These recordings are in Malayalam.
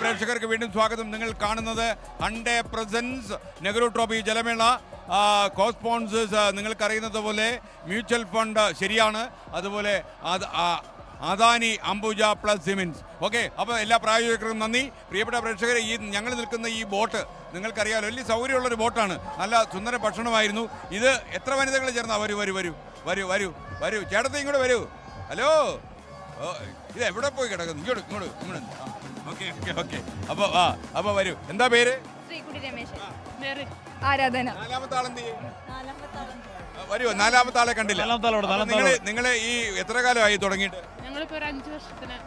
പ്രേക്ഷകർക്ക് വീണ്ടും സ്വാഗതം. നിങ്ങൾ കാണുന്നത് ഹണ്ടേ പ്രസൻസ് നെഹ്റു ട്രോഫി ജലമേള. കോസ്പോൺസേഴ്സ് നിങ്ങൾക്കറിയുന്നത് പോലെ മ്യൂച്വൽ ഫണ്ട് ശരിയാണ്, അതുപോലെ Adani Ambuja plus cements. Okay, അപ്പോൾ എല്ലാ പ്രായോജകർക്കും നന്ദി. പ്രിയപ്പെട്ട പ്രേക്ഷകരെ, ഞങ്ങൾ നിൽക്കുന്ന ഈ ബോട്ട് നിങ്ങൾക്കറിയാമല്ലോ, വലിയ സൗകര്യമുള്ളൊരു ബോട്ടാണ്. നല്ല സുന്ദര ഭക്ഷണമായിരുന്നു. ഇത് എത്ര വനിതകൾ ചേർന്നാ? വരൂ വരൂ വരൂ വരൂ വരൂ വരൂ ചേട്ടത്തി ഇങ്ങോട്ട് വരൂ. ഹലോ, ഇത് എവിടെ പോയി കിടക്കുന്നു? ഇങ്ങോട്ട് ഇങ്ങോട്ട് ഇങ്ങോട്ട്. Okay okay okay. അപ്പോൾ വരൂ. എന്താ പേര്? ശ്രീകുട്ടി രമേശ്. ആരാധന. നാലാമത്തെ ആളെന്ത് ചെയ്യും? വരൂ. നാലാമത്തെ ആളെ കണ്ടില്ല. നിങ്ങള് ഈ എത്ര കാലമായി തുടങ്ങിയിട്ട്? ഞങ്ങളിപ്പോ 5 വർഷമായി.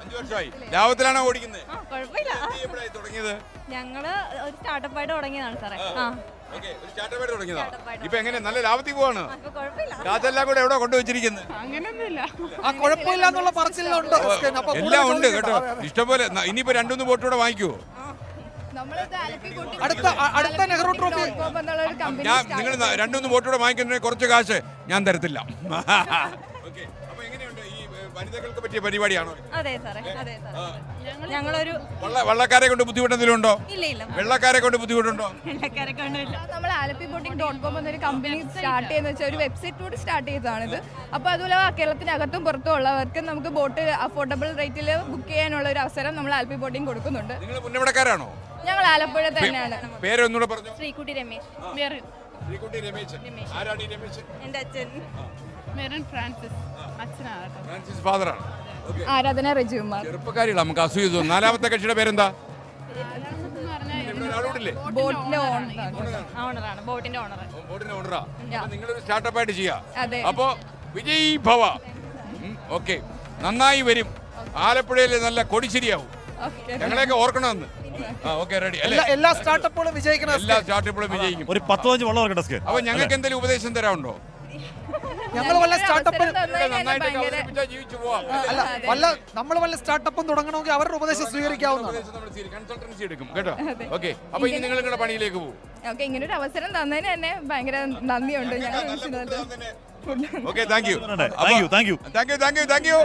5 വർഷമായി. ലാഭത്തിലാണോ ഓടിക്കുന്നത്? കുഴപ്പമില്ല. തുടങ്ങിയത് ഞങ്ങള് ഒരു സ്റ്റാർട്ടപ്പായിട്ട് തുടങ്ങിയതാണ് സാറേ. തുടങ്ങിയതാ. ഇപ്പൊ എങ്ങനെ നല്ല ലാഭത്തിൽ പോവാണ്? അതെല്ലാം കൂടെ എവിടെ കൊണ്ടുവച്ചിരിക്കുന്നത്? അങ്ങനെയൊന്നുമില്ല. കുഴപ്പമില്ല എന്നുള്ള പറച്ചിലുണ്ട്. എല്ലാം ഉണ്ട് കേട്ടോ, ഇഷ്ടംപോലെ. ഇനിയിപ്പോ 2-3 ബോട്ടൂടെ വാങ്ങിക്കുവോ? അടുത്ത നെഹ്റു ട്രോഫി നിങ്ങൾ 2-3 ബോട്ടൂടെ വാങ്ങിക്കുന്നതിന് കുറച്ച് കാശ് ഞാൻ തരത്തില്ല. വനിതകൾക്ക് പറ്റിയ പരിപാടിയാണോ? അതെ സാറേ, അതെ സാറേ. ഞങ്ങളൊരു വള്ളക്കാരെ കൊണ്ട് ബുദ്ധിമുട്ട് എന്തെങ്കിലും ഉണ്ടോ? ഇല്ല ഇല്ല. വെള്ളക്കാരെ കൊണ്ട് ബുദ്ധിമുട്ടുണ്ടോ? നമ്മൾ alappi.com എന്നൊരു കമ്പനി സ്റ്റാർട്ട് ചെയ്യുന്ന വെച്ചാൽ ഒരു വെബ്സൈറ്റ് കൂടി സ്റ്റാർട്ട് ചെയ്തതാണിത്. അപ്പോൾ അതുപോലെ കേരളത്തിനകത്തും പുറത്തും ഉള്ളവർക്ക് നമുക്ക് ബോട്ട് അഫോർഡബിൾ റേറ്റിൽ ബുക്ക് ചെയ്യാനുള്ള ഒരു അവസരം നമ്മൾ ആലപ്പി ബോട്ടിംഗ് കൊടുക്കുന്നുണ്ട്. നിങ്ങൾ മുന്നേടക്കാരാണോ? ഞങ്ങൾ ആലപ്പുഴ തന്നെയാണ്. പേരൊന്നുകൂടെ പറഞ്ഞു. ശ്രീകുട്ടി രമേശ്. ശ്രീകുട്ടി രമേശ്. ആരാണ് ഈ രമേശ്? എൻ്റെ അച്ഛൻ ഫ്രാൻസിസ്. അച്ഛനാണ്. ഫ്രാൻസിസ് ഫാദറാണ്. ആരാധന റെജികുമാർ. ചെറുപ്പക്കാരികളാണ്, നമുക്ക് അസൂയ തോന്നും. നാലാമത്തെ കക്ഷിയുടെ പേരെന്താ? ബോട്ടിന്റെ ഓണറാണ്. ബോട്ടിന്റെ ഓണർ. ബോട്ടിന്റെ ഓണറാ. നിങ്ങളൊരു സ്റ്റാർട്ടപ്പ് ആയിട്ട് ചെയ്യാം. അതെ. അപ്പോ വിജയ് ഭവ. ഓക്കെ, നന്നായി വരും. ആലപ്പുഴയിൽ നല്ല കൊടിശരിയാവും. ഞങ്ങളെയൊക്കെ ഓർക്കണമെന്ന്. Okay, ready. എല്ലാ സ്റ്റാർട്ടപ്പുകളും വിജയിക്കണം. എല്ലാ സ്റ്റാർട്ടപ്പുകളും വിജയിക്കും. ഒരു 10-15 വള്ളം ഇറക്കട്ടെ. അപ്പൊ ഞങ്ങൾക്ക് എന്തെങ്കിലും ഉപദേശം തരാനുണ്ടോ? ഞങ്ങൾ വല്ല സ്റ്റാർട്ടപ്പ് നമ്മൾ വല്ല സ്റ്റാർട്ടപ്പും തുടങ്ങണമെങ്കിൽ അവരുടെ ഉപദേശം സ്വീകരിക്കാവുന്നതാണ്. കൺസൾട്ടൻസി എടുക്കും കേട്ടോ. ഓക്കെ, അപ്പൊ ഇനി നിങ്ങൾ നിങ്ങളുടെ പണിയിലേക്ക് പോകും. ഓക്കെ, ഇങ്ങനെ ഒരു അവസരം തന്നതിന് തന്നെ ഭയങ്കര നന്ദിയുണ്ട്. ഞങ്ങൾ okay, thank you. Thank you. Thank you.